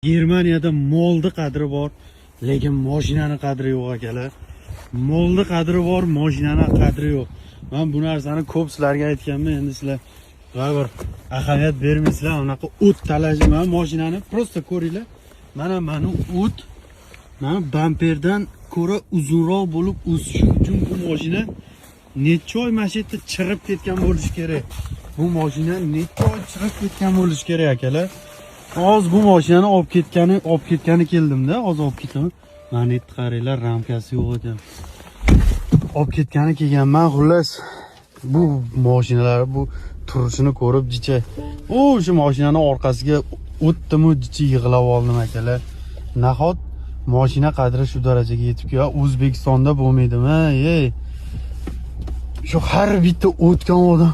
Germaniyada molni qadri bor, lekin mashinani qadri yo'q akalar. Molni qadri bor, mashinani qadri yo'q. Men bu narsani ko'p sizlarga aytganman, endi sizlar baribir ahamiyat bermaysizlar. Unaqa o't talashib, men mashinani prosta ko'ringlar. Mana o't, mana bamperdan ko'ra uzunroq bo'lib o'sishi uchun bu mashina necha oy mana shu yerda chirib ketgan bo'lishi kerak. Bu mashina necha oy chirib ketgan bo'lishi kerak akalar. Hozir bu mashinani olib ketgani keldimda, hozir olib ketaman. Mana endi qaranglar, ramkasi yo'q ekan. Olib ketgani kelganman, xullas. Bu mashinalar bu turishini ko'rib jicha. O'sha mashinaning orqasiga o'tdimi, jicha yig'lab oldim akalar. Nahot mashina qadri shu darajaga yetib kelgan, O'zbekistonda bo'lmaydimi? Ey. Shu har bitta o'tgan odam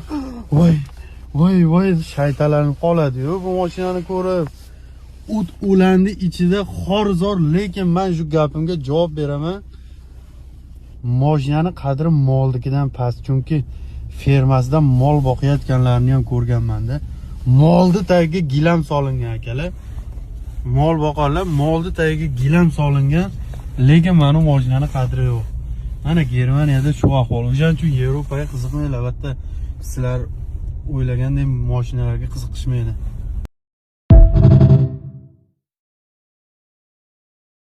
voy shaytalanib qoladi-yu bu mashinani ko'rib. O't o'landi ichida xorzor, lekin men shu gapimga javob beraman. Mashinani qadri molnikidan past, chunki fermasida mol boqayotganlarni ham ko'rganman-da. Molni tagiga gilam solingan akalar. Mol boqarlar, molni tagiga gilam solingan, lekin mana mashinani qadri yo'q. Mana Germaniyada shu ahvol. O'shaning uchun Yevropaga qiziqmaylar, albatta sizlar o'ylagandek mashinalarga qiziqishmaydi.